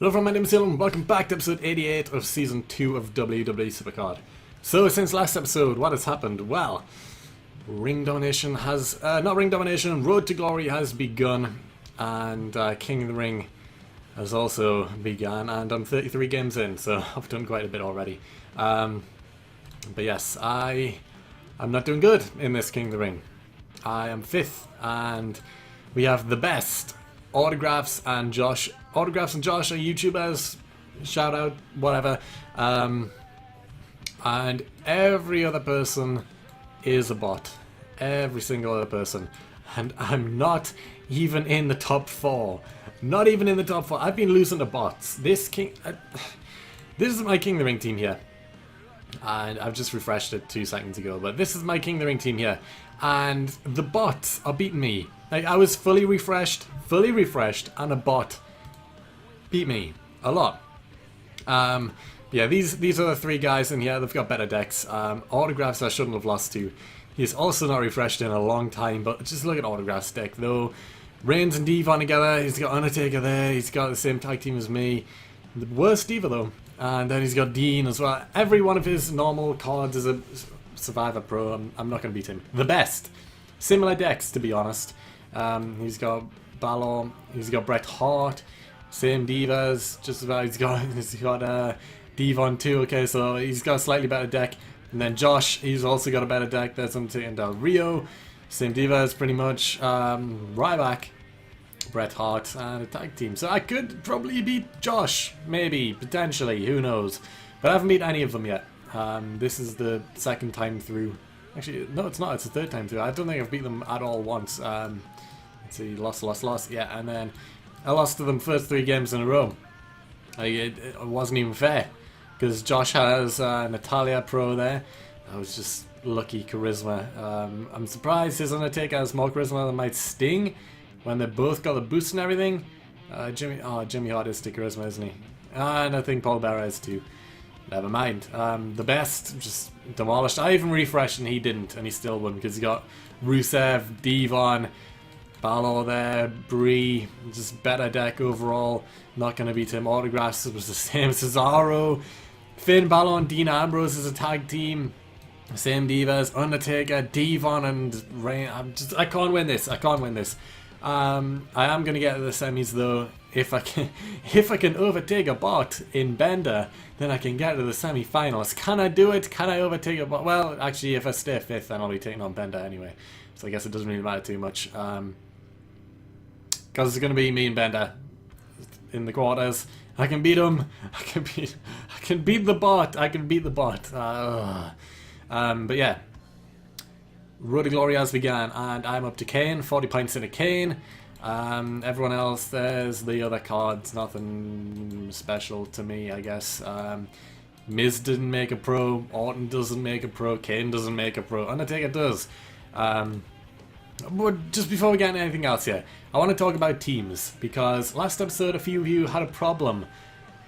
Hello from my name is Dylan and welcome back to episode 88 of season 2 of WWE Supercard. So since last episode, what has happened? Well, Ring Domination has, Road to Glory has begun, and King of the Ring has also begun, and I'm 33 games in, so I've done quite a bit already. But yes, I'm not doing good in this King of the Ring. I am 5th, and we have the best. Autographs and Josh are YouTubers, shout out, whatever, and every other person is a bot, every single other person, and I'm not even in the top 4, not even in the top 4, I've been losing to bots. This is my King of the Ring team here, and I've just refreshed it 2 seconds ago, but this is my King of the Ring team here, and the bots are beating me. Like, I was fully refreshed, and a bot beat me a lot. Yeah, these are the 3 guys in here. They've got better decks. Autographs I shouldn't have lost to. He's also not refreshed in a long time, but just look at Autographs deck though. Reigns and Devon together. He's got Undertaker there. He's got the same tag team as me. The worst Diva though. And then he's got Dean as well. Every one of his normal cards is a Survivor Pro. I'm not going to beat him. The best. Similar decks, to be honest. He's got Balor, he's got Bret Hart, same divas, just about. He's got Devon too. Okay, so he's got a slightly better deck. And then Josh, he's also got a better deck. There's Undertaker and Del Rio, same divas pretty much. Ryback, Bret Hart, and a tag team. So I could probably beat Josh, maybe, potentially, who knows? But I haven't beat any of them yet. This is the 2nd time through. Actually, no, it's not. It's the 3rd time through. I don't think I've beat them at all once. Let's see, lost. Yeah, and then I lost to them first 3 games in a row. It wasn't even fair. Because Josh has Natalia Pro there. I was just lucky charisma. I'm surprised his Undertaker has more charisma than my Sting. When they both got the boost and everything. Jimmy Hart is to charisma, isn't he? And I think Paul Bearer is too. Never mind. The best just demolished. I even refreshed and he didn't, and he still won because he got Rusev, Devon, Balor there, Brie, just better deck overall. Not going to beat him. Autographs was the same. Cesaro, Finn Balor and Dean Ambrose is a tag team. Same divas. Undertaker, Devon and Reigns. I can't win this. I am going to get to the semis though. If I can overtake a bot in Bender, then I can get to the semi-finals. Can I do it? Can I overtake a bot? Well, actually, if I stay 5th, then I'll be taking on Bender anyway. So I guess it doesn't really matter too much. Because it's going to be me and Bender in the quarters. I can beat him. I can beat the bot. But yeah. Road to Glory has begun, and I'm up to Kane, 40 points in a Kane. Everyone else, there's the other cards, nothing special to me, I guess. Miz didn't make a pro, Orton doesn't make a pro, Kane doesn't make a pro, Undertaker does. But just before we get into anything else here, I want to talk about teams, because last episode a few of you had a problem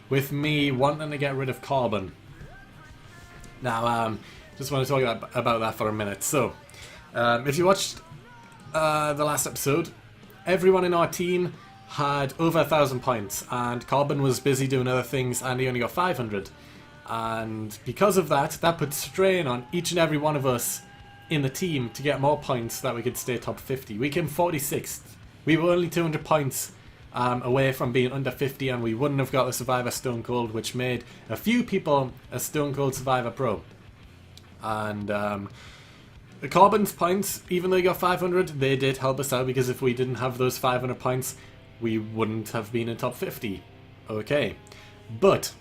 with me wanting to get rid of Carbon. Now, just want to talk about that for a minute. So, if you watched the last episode, everyone in our team had over 1,000 points, and Carbon was busy doing other things, and he only got 500. And because of that, that put strain on each and every one of us in the team to get more points so that we could stay top 50. We came 46th. We were only 200 points away from being under 50, and we wouldn't have got the Survivor Stone Cold, which made a few people a Stone Cold Survivor Pro. And the Carbon's points, even though he got 500, they did help us out, because if we didn't have those 500 points, we wouldn't have been in top 50. Okay. But,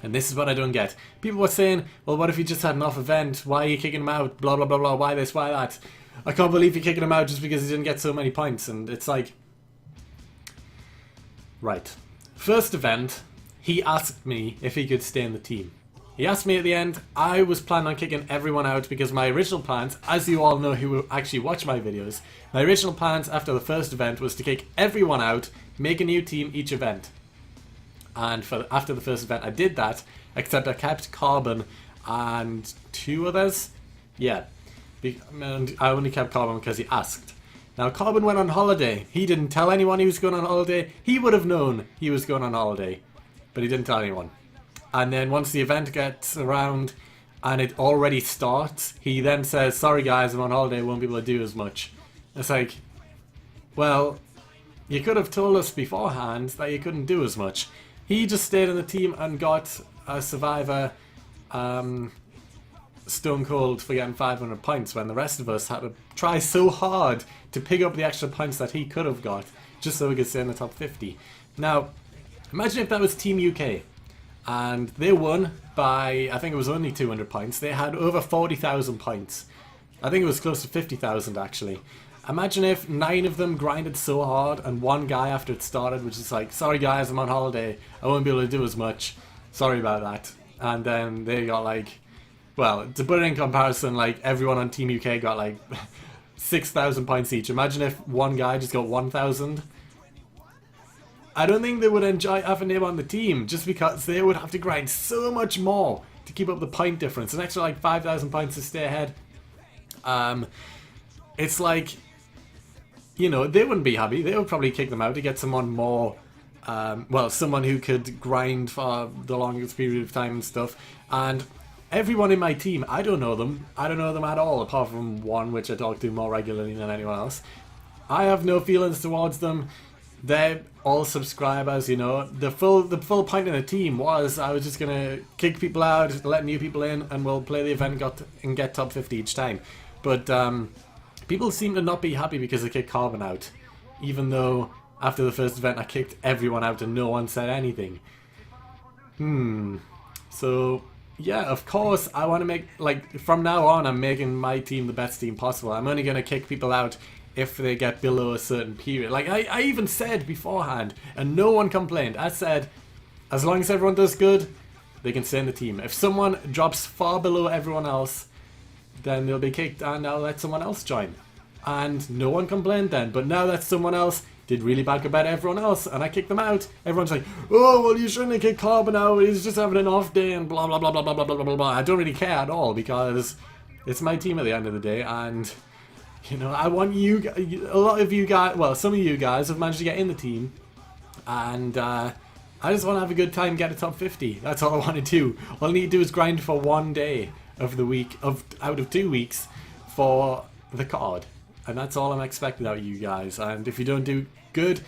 and this is what I don't get, people were saying, well, what if he just had an off event? Why are you kicking him out? Blah, blah, blah, blah. Why this, why that? I can't believe you're kicking him out just because he didn't get so many points. And it's like, right. First event, he asked me if he could stay in the team. He asked me at the end. I was planning on kicking everyone out because my original plans, as you all know who actually watch my videos, my original plans after the first event was to kick everyone out, make a new team each event. And after the first event I did that, except I kept Carbon and 2 others. Yeah, and I only kept Carbon because he asked. Now, Corbin went on holiday. He didn't tell anyone he was going on holiday. He would have known he was going on holiday, but he didn't tell anyone. And then once the event gets around and it already starts, he then says, sorry guys, I'm on holiday, won't be able to do as much. It's like, well, you could have told us beforehand that you couldn't do as much. He just stayed in the team and got a Survivor Stone Cold for getting 500 points when the rest of us had to try so hard to pick up the extra points that he could have got just so we could stay in the top 50. Now, imagine if that was Team UK and they won by, I think it was only 200 points. They had over 40,000 points. I think it was close to 50,000 actually. Imagine if 9 of them grinded so hard and one guy after it started was just like, sorry guys, I'm on holiday, I won't be able to do as much, sorry about that. And then they got like, well, to put it in comparison, like everyone on Team UK got like 6,000 points each. Imagine if one guy just got 1,000. I don't think they would enjoy having him on the team just because they would have to grind so much more to keep up the point difference. An extra like 5,000 points to stay ahead. It's like, you know, they wouldn't be happy. They would probably kick them out to get someone more, well, someone who could grind for the longest period of time and stuff. And everyone in my team, I don't know them. I don't know them at all, apart from one, which I talk to more regularly than anyone else. I have no feelings towards them. They're all subscribers, you know. The full point of the team was I was just gonna kick people out, let new people in, and we'll play the event and get top 50 each time. But people seem to not be happy because I kicked Corbin out, even though after the first event I kicked everyone out and no one said anything. So yeah, of course I want to make, like, from now on I'm making my team the best team possible. I'm only going to kick people out if they get below a certain period. Like I even said beforehand, and no one complained. I said, as long as everyone does good, they can stay in the team. If someone drops far below everyone else, then they'll be kicked and I'll let someone else join. And no one complained then, but now that someone else did really bad compared to everyone else and I kicked them out, everyone's like, oh, well, you shouldn't have kicked Corbin out, he's just having an off day and blah blah blah blah blah blah blah blah blah. I don't really care at all because it's my team at the end of the day, and you know, I want you, a lot of you guys, well, some of you guys have managed to get in the team, and I just want to have a good time, get a top 50. That's all I want to do. All I need to do is grind for one day of the week, out of 2 weeks, for the card. And that's all I'm expecting out of you guys. And if you don't do good,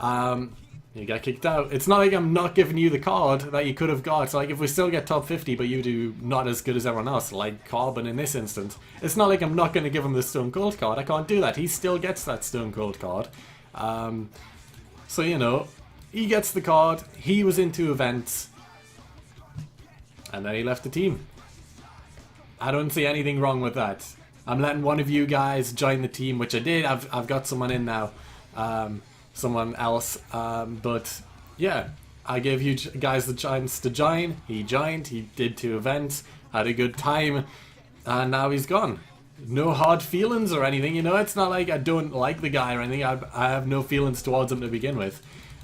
you get kicked out. It's not like I'm not giving you the card that you could have got. It's like if we still get top 50, but you do not as good as everyone else, like Corbin in this instance, it's not like I'm not going to give him the Stone Cold card. I can't do that. He still gets that Stone Cold card. So, you know, he gets the card. He was into events. And then he left the team. I don't see anything wrong with that. I'm letting one of you guys join the team, which I did. I've got someone in now, someone else. But yeah, I gave you guys the chance to join. He joined. He did 2 events, had a good time, and now he's gone. No hard feelings or anything. You know, it's not like I don't like the guy or anything. I have no feelings towards him to begin with.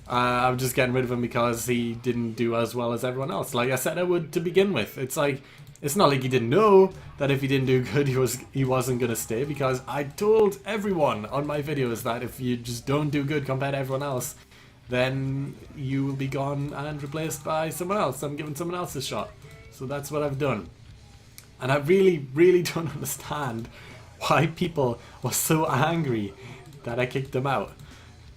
I'm just getting rid of him because he didn't do as well as everyone else. Like I said I would to begin with. It's like, it's not like he didn't know that if he didn't do good he wasn't going to stay, because I told everyone on my videos that if you just don't do good compared to everyone else, then you will be gone and replaced by someone else. I'm giving someone else a shot. So that's what I've done. And I really, really don't understand why people were so angry that I kicked them out.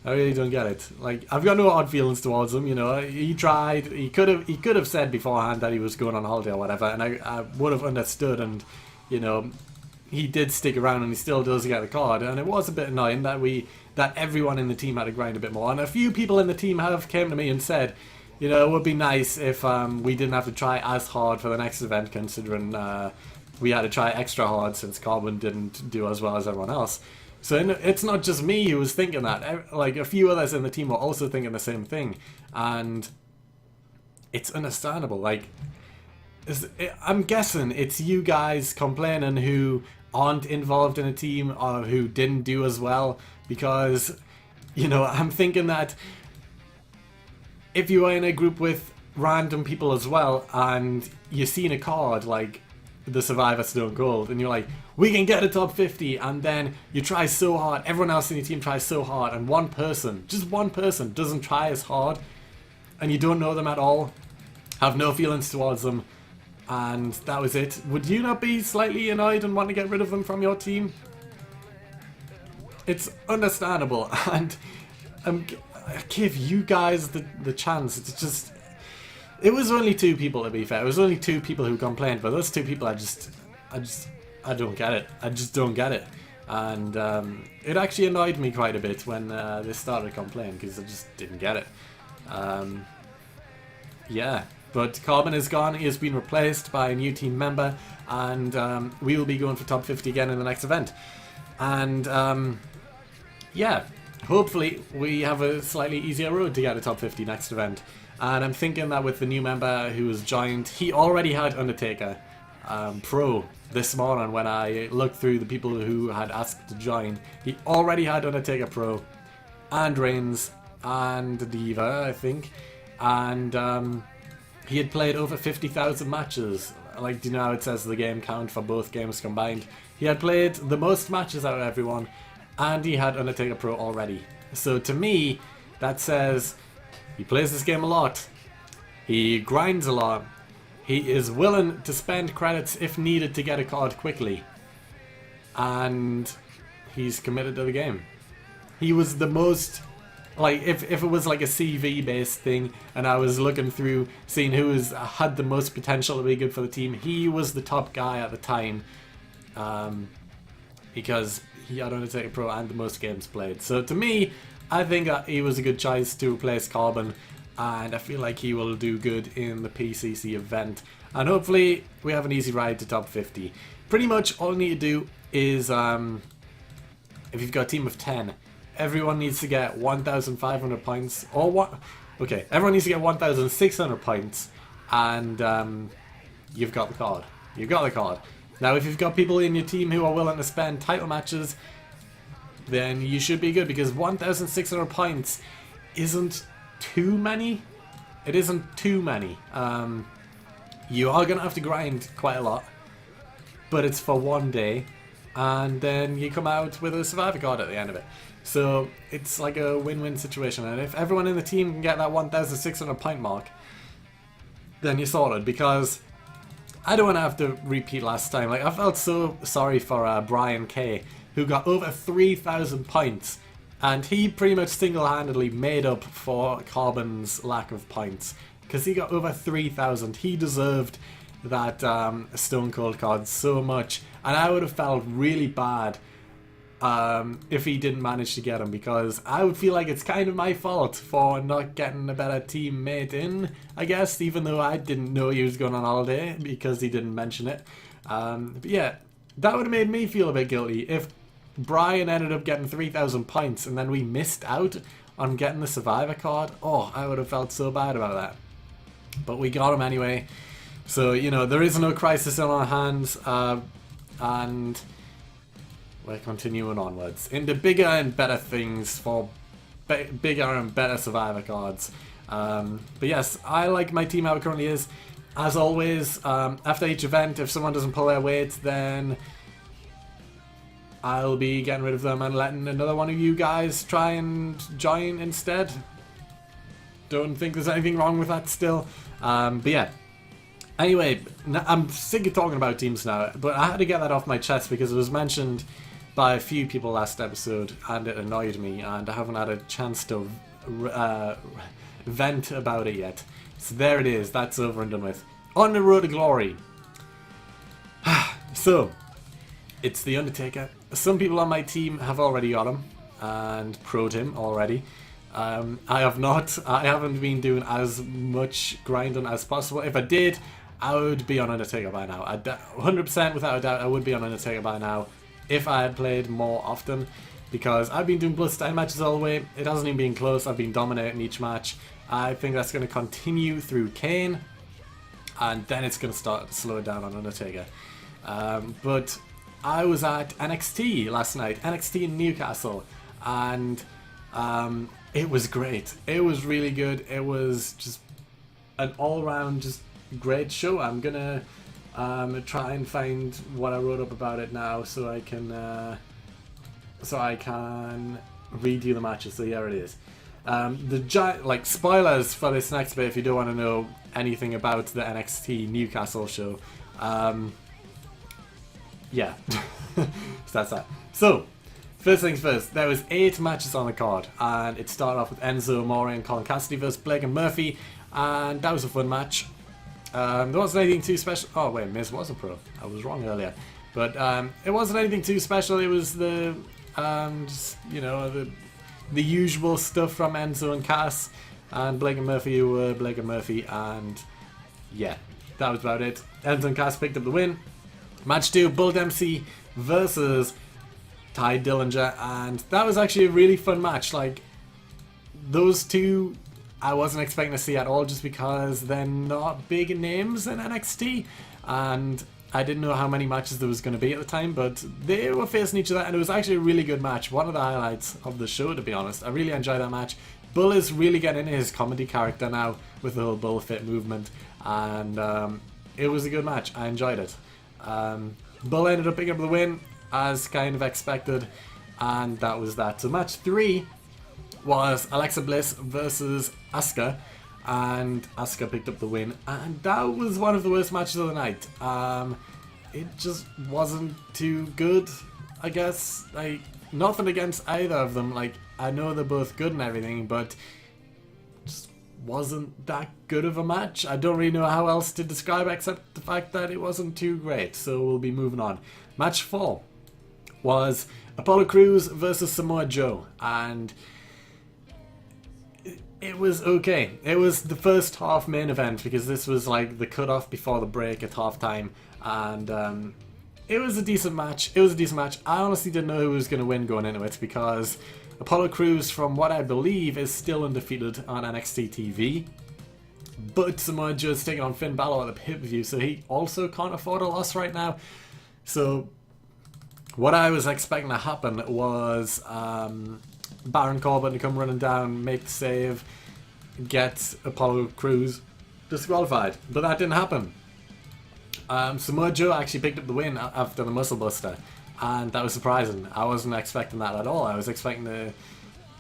I really don't get it. Like, I've got no odd feelings towards him, you know. He tried. He could have said beforehand that he was going on holiday or whatever, and I would have understood. And you know, he did stick around, and he still does get the card. And it was a bit annoying that everyone in the team had to grind a bit more. And a few people in the team have came to me and said, you know, it would be nice if we didn't have to try as hard for the next event, considering we had to try extra hard since Corbin didn't do as well as everyone else. So it's not just me who was thinking that. Like, a few others in the team were also thinking the same thing. And it's understandable. Like, I'm guessing it's you guys complaining who aren't involved in a team or who didn't do as well. Because, you know, I'm thinking that if you are in a group with random people as well and you're seeing a card like the Survivor Stone Cold and you're like, we can get a top 50, and then you try so hard, everyone else in your team tries so hard, and one person, just one person, doesn't try as hard, and you don't know them at all, have no feelings towards them, and that was it. Would you not be slightly annoyed and want to get rid of them from your team? It's understandable, and I give you guys the chance. It's just, it was only 2 people, to be fair. It was only 2 people who complained, but those 2 people, I don't get it. I just don't get it. And it actually annoyed me quite a bit when they started complaining, because I just didn't get it. Yeah, but Carbon is gone. He has been replaced by a new team member, and we will be going for top 50 again in the next event. And yeah, hopefully we have a slightly easier road to get a top 50 next event. And I'm thinking that with the new member who has joined, he already had Undertaker Pro this morning when I looked through the people who had asked to join. He already had Undertaker Pro and Reigns and Diva, I think. And he had played over 50,000 matches. Like, do you know how it says the game count for both games combined? He had played the most matches out of everyone, and he had Undertaker Pro already. So to me, that says he plays this game a lot, he grinds a lot, he is willing to spend credits if needed to get a card quickly, and he's committed to the game. He was the most, like, if it was like a CV based thing and I was looking through seeing who had the most potential to be good for the team, he was the top guy at the time, because he had Undertaker Pro and the most games played. So to me, I think that he was a good choice to replace Carbon, and I feel like he will do good in the PCC event, and hopefully we have an easy ride to top 50. Pretty much all you need to do is, if you've got a team of 10, everyone needs to get 1,500 points, or what? Okay, everyone needs to get 1,600 points, and you've got the card. You've got the card. Now, if you've got people in your team who are willing to spend title matches, then you should be good, because 1,600 points isn't too many. It isn't too many. You are going to have to grind quite a lot, but it's for one day, and then you come out with a survivor card at the end of it. So it's like a win-win situation, and if everyone in the team can get that 1,600 point mark, then you're sorted, because I don't want to have to repeat last time. Like, I felt so sorry for Brian K, who got over 3,000 points, and he pretty much single-handedly made up for Carbon's lack of points, because he got over 3,000. He deserved that Stone Cold card so much, and I would have felt really bad if he didn't manage to get him, because I would feel like it's kind of my fault for not getting a better teammate in, I guess, even though I didn't know he was going on holiday because he didn't mention it. But yeah, that would have made me feel a bit guilty if Brian ended up getting 3,000 points and then we missed out on getting the Survivor card. Oh, I would have felt so bad about that. But we got him anyway. So, you know, there is no crisis on our hands, and we're continuing onwards into bigger and better things for bigger and better Survivor cards. But yes, I like my team how it currently is. As always, after each event, if someone doesn't pull their weight, then I'll be getting rid of them and letting another one of you guys try and join instead. Don't think there's anything wrong with that still. But yeah. Anyway, I'm sick of talking about teams now, but I had to get that off my chest because it was mentioned by a few people last episode and it annoyed me, and I haven't had a chance to vent about it yet. So there it is, that's over and done with. On the road to glory. So, it's the Undertaker. Some people on my team have already got him and pro'd him already. I have not. I haven't been doing as much grinding as possible. If I did, I would be on Undertaker by now. 100% without a doubt, I would be on Undertaker by now if I had played more often, because I've been doing Bloodstone matches all the way. It hasn't even been close. I've been dominating each match. I think that's going to continue through Kane, and then it's going to start to slow down on Undertaker. But I was at NXT last night, NXT in Newcastle, and it was great. It was really good. It was just an all-round just great show. I'm gonna Try and find what I wrote up about it now, so I can read you the matches. So here it is. Spoilers for this next bit if you don't want to know anything about the NXT Newcastle show. Yeah, so that's that. So, first things first, there was 8 matches on the card, and it started off with Enzo Amore and Colin Cassidy versus Blake and Murphy, and that was a fun match. There wasn't anything too special. Oh wait, Miz was a pro. I was wrong earlier, but it wasn't anything too special. It was the the usual stuff from Enzo and Cass, and Blake and Murphy were Blake and Murphy, and yeah, that was about it. Enzo and Cass picked up the win. Match 2, Bull Dempsey versus Ty Dillinger, and that was actually a really fun match. Like, those two I wasn't expecting to see at all, just because they're not big names in NXT, and I didn't know how many matches there was going to be at the time, but they were facing each other, and it was actually a really good match. One of the highlights of the show, to be honest. I really enjoyed that match. Bull is really getting into his comedy character now with the whole Bull Fit movement, and it was a good match. I enjoyed it. Bull ended up picking up the win, as kind of expected, and that was that. So match 3 was Alexa Bliss versus Asuka, and Asuka picked up the win, and that was one of the worst matches of the night. It just wasn't too good, I guess. Like, nothing against either of them. Like, I know they're both good and everything, but just wasn't that good of a match. I don't really know how else to describe it except the fact that it wasn't too great, so we'll be moving on. Match 4 was Apollo Crews versus Samoa Joe, and it was okay. It was the first half main event, because this was like the cutoff before the break at halftime, and it was a decent match. I honestly didn't know who was going to win going into it, because Apollo Crews, from what I believe, is still undefeated on NXT TV. But Samoa Joe's taking on Finn Balor at the pay-per-view, so he also can't afford a loss right now. So what I was expecting to happen was Baron Corbin to come running down, make the save, get Apollo Crews disqualified. But that didn't happen. Samoa Joe actually picked up the win after the Muscle Buster, and that was surprising. I wasn't expecting that at all. I was expecting a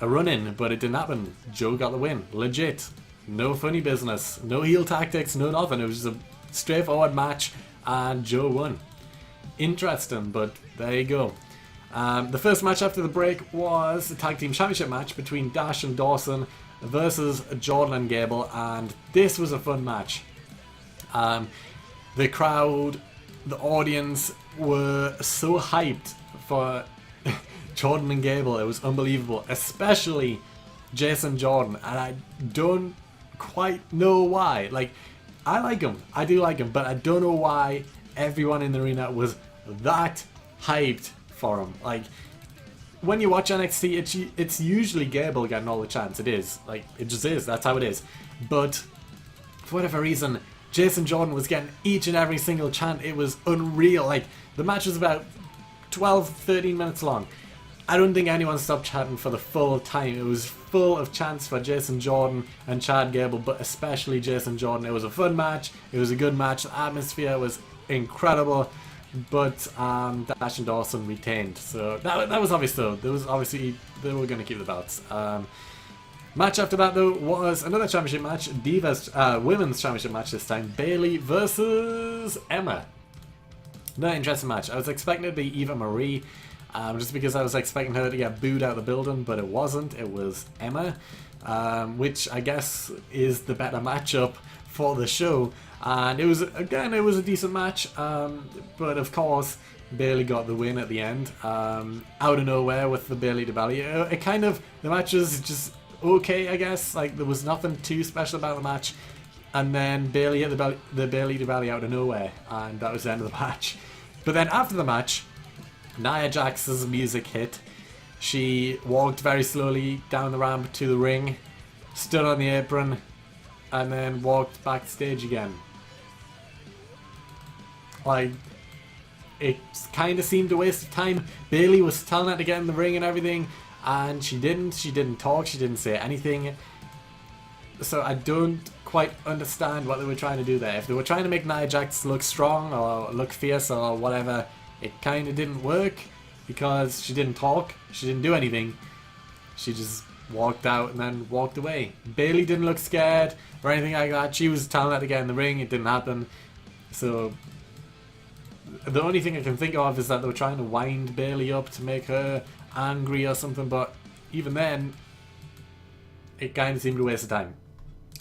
run-in, but it didn't happen. Joe got the win. Legit. No funny business. No heel tactics, no nothing. It was just a straightforward match, and Joe won. Interesting, but there you go. The first match after the break was a tag team championship match between Dash and Dawson versus Jordan and Gable, and this was a fun match. The crowd, the audience were so hyped for Jordan and Gable. It was unbelievable, especially Jason Jordan, and I don't quite know why. Like, I like him, I do like him, but I don't know why everyone in the arena was that hyped for him. Like, when you watch NXT, it's usually Gable getting all the chance. It is. Like, it just is. That's how it is. But for whatever reason, Jason Jordan was getting each and every single chant. It was unreal. Like, the match was about 12, 13 minutes long. I don't think anyone stopped chatting for the full time. It was full of chants for Jason Jordan and Chad Gable, but especially Jason Jordan. It was a fun match. It was a good match. The atmosphere was incredible. But Dash and Dawson retained, so that was obvious though. There was obviously they were going to keep the belts. Match after that though was another championship match, Divas women's championship match this time. Bayley versus Emma. Another interesting match. I was expecting it to be Eva Marie, just because I was expecting her to get booed out of the building, but it wasn't. It was Emma, which I guess is the better matchup for the show. And it was a decent match, but of course Bayley got the win at the end, out of nowhere with the Bayley to Belly. The match was just okay, I guess. Like, there was nothing too special about the match, and then Bayley hit the Bayley to Belly out of nowhere, and that was the end of the match. But then after the match, Nia Jax's music hit. She walked very slowly down the ramp to the ring, stood on the apron, and then walked backstage again. Like, it kind of seemed a waste of time. Bayley was telling her to get in the ring and everything, and she didn't talk, she didn't say anything. So I don't quite understand what they were trying to do there. If they were trying to make Nia Jax look strong or look fierce or whatever, it kind of didn't work because she didn't talk, she didn't do anything. She just walked out and then walked away. Bayley didn't look scared or anything like that. She was telling her to get in the ring, it didn't happen. So the only thing I can think of is that they were trying to wind Bayley up to make her angry or something, but even then, it kind of seemed a waste of time.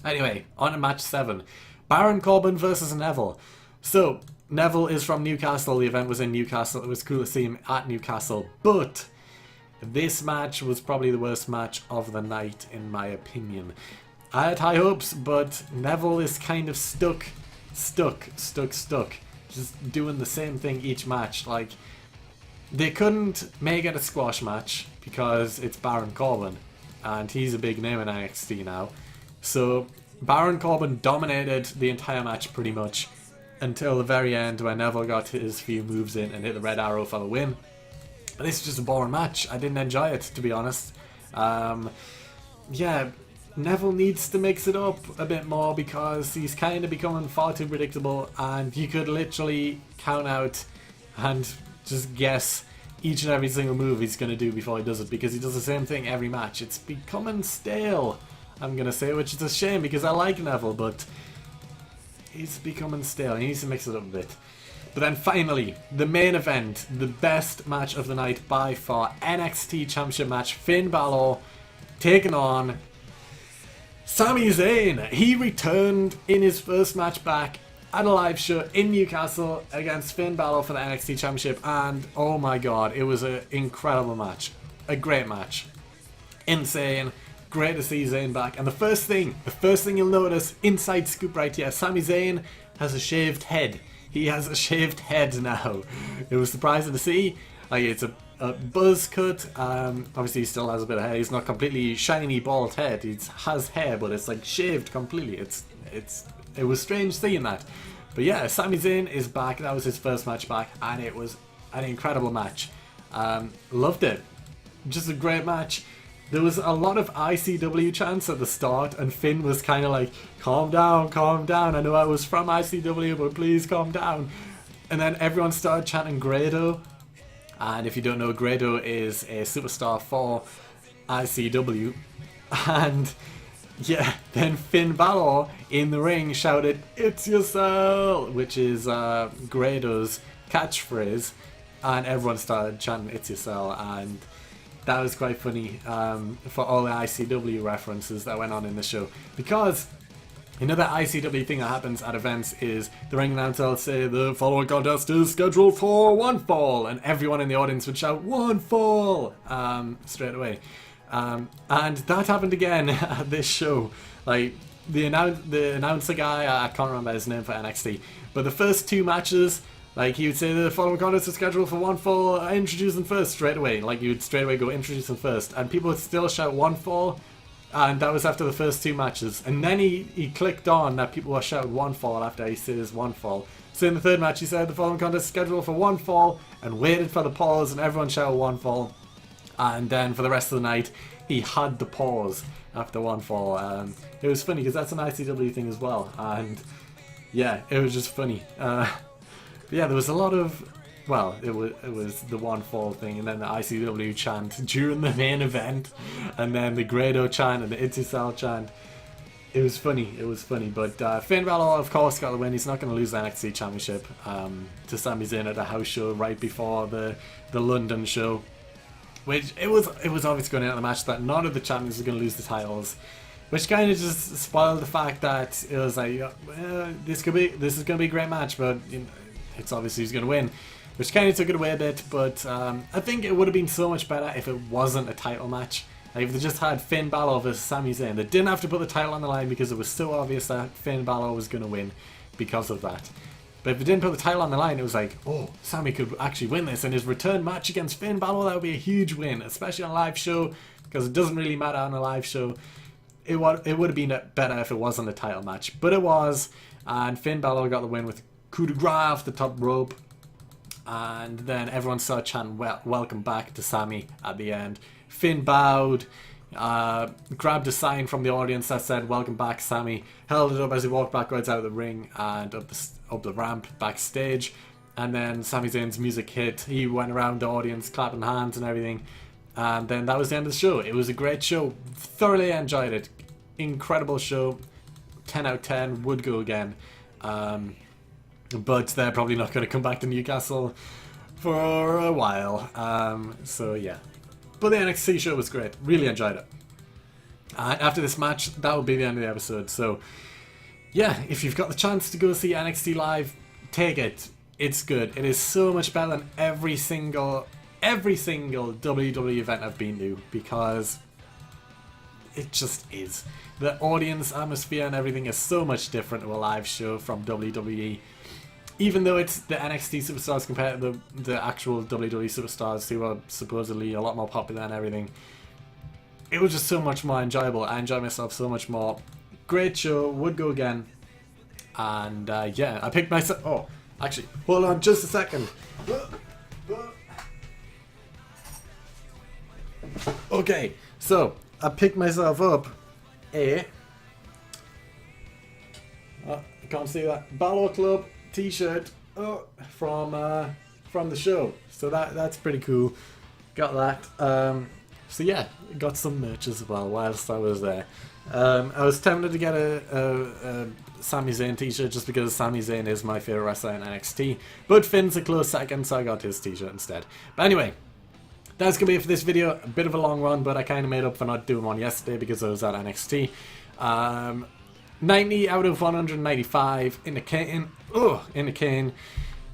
Anyway, on to match 7. Baron Corbin versus Neville. So, Neville is from Newcastle. The event was in Newcastle. It was cool to see him at Newcastle. But this match was probably the worst match of the night, in my opinion. I had high hopes, but Neville is kind of stuck. Just doing the same thing each match. Like, they couldn't make it a squash match because it's Baron Corbin. And he's a big name in NXT now. So Baron Corbin dominated the entire match pretty much until the very end when Neville got his few moves in and hit the red arrow for the win. But this is just a boring match. I didn't enjoy it, to be honest. Yeah, Neville needs to mix it up a bit more because he's kind of becoming far too predictable, and you could literally count out and just guess each and every single move he's going to do before he does it, because he does the same thing every match. It's becoming stale, I'm going to say, which is a shame because I like Neville, but he's becoming stale. He needs to mix it up a bit. But then finally, the main event, the best match of the night by far, NXT Championship match, Finn Balor taking on Sami Zayn. He returned in his first match back at a live show in Newcastle against Finn Balor for the NXT Championship, and oh my god, it was an incredible match. A great match. Insane. Great to see Zayn back. And the first thing you'll notice, inside scoop right here, Sami Zayn has a shaved head. He has a shaved head now. It was surprising to see. Like, it's a buzz cut. Obviously he still has a bit of hair. He's not completely shiny bald head. He has hair, but it's like shaved completely. It was strange seeing that. But yeah, Sami Zayn is back. That was his first match back, and it was an incredible match. Loved it. Just a great match. There was a lot of ICW chants at the start, and Finn was kind of like, calm down, calm down. I know I was from ICW, but please calm down. And then everyone started chanting Grado. And if you don't know, Grado is a superstar for ICW. And yeah, then Finn Balor in the ring shouted, "It's yourself," which is Grado's catchphrase. And everyone started chanting, "It's yourself." And that was quite funny for all the ICW references that went on in the show. Because another ICW thing that happens at events is the ring announcer will say, "The following contest is scheduled for one fall," and everyone in the audience would shout, "One fall!" Straight away. And that happened again at this show. Like, the announcer guy, I can't remember his name for NXT, but the first two matches, like, he would say, "The following contest is scheduled for one fall, introduce them first," straight away. Like, you would straight away go, "Introduce them first," and people would still shout "one fall," and that was after the first two matches. And then he clicked on that people were shouting "one fall" after he says "one fall." So in the third match he said, "The following contest is scheduled for one fall," and waited for the pause, and everyone shouted "one fall." And then for the rest of the night, he had the pause after one fall. It was funny because that's an ICW thing as well. And yeah, it was just funny. But yeah, there was a lot of, well, it was the one fall thing, and then the ICW chant during the main event, and then the Grado chant and the Itisal chant. It was funny. But Finn Balor, of course, got the win. He's not going to lose the NXT Championship to Sami Zayn at a house show right before the London show. Which it was obvious going into the match that none of the champions were going to lose the titles, which kind of just spoiled the fact that it was like, this is going to be a great match, but you know, it's obviously who's going to win, which kind of took it away a bit. But I think it would have been so much better if it wasn't a title match. Like, if they just had Finn Balor versus Sami Zayn, they didn't have to put the title on the line because it was so obvious that Finn Balor was going to win because of that. But if they didn't put the title on the line, it was like, oh, Sami could actually win this, and his return match against Finn Balor, that would be a huge win, especially on a live show, because it doesn't really matter on a live show. It would have been better if it wasn't a title match, but it was, and Finn Balor got the win with coup de grace off the top rope, and then everyone started chanting welcome back to Sami at the end. Finn bowed, grabbed a sign from the audience that said "Welcome back, Sami." Held it up as he walked backwards out of the ring and up the ramp backstage. And then Sami Zayn's music hit. He went around the audience clapping hands and everything. And then that was the end of the show. It was a great show. Thoroughly enjoyed it. Incredible show. 10 out of 10. Would go again. But they're probably not going to come back to Newcastle for a while. So yeah. But the NXT show was great. Really enjoyed it. After this match, that will be the end of the episode. So yeah, if you've got the chance to go see NXT live, take it. It's good. It is so much better than every single WWE event I've been to, because it just is. The audience atmosphere and everything is so much different to a live show from WWE. Even though it's the NXT superstars compared to the actual WWE superstars, who are supposedly a lot more popular and everything, it was just so much more enjoyable. I enjoyed myself so much more. Great show. Would go again. And yeah, I picked myself... Oh, actually, hold on just a second. Okay, so I picked myself up I can't see that, Balor Club t-shirt from the show. So that's pretty cool. Got that. So yeah, got some merch as well whilst I was there. I was tempted to get a Sami Zayn t-shirt just because Sami Zayn is my favourite wrestler in NXT, but Finn's a close second, so I got his t-shirt instead. But anyway, that's going to be it for this video. A bit of a long run, but I kind of made up for not doing one yesterday because I was at NXT. 90 out of 195 in the cane.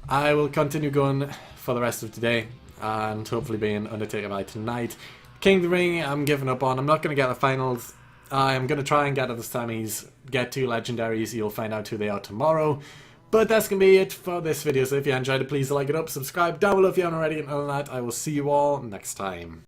I will continue going for the rest of today and hopefully be in Undertaker by tonight. King of the Ring, I'm giving up on. I'm not going to get the finals. I'm going to try and get to the semis, get 2 legendaries. You'll find out who they are tomorrow. But that's going to be it for this video. So if you enjoyed it, please like it up, subscribe down below if you haven't already. And other than that, I will see you all next time.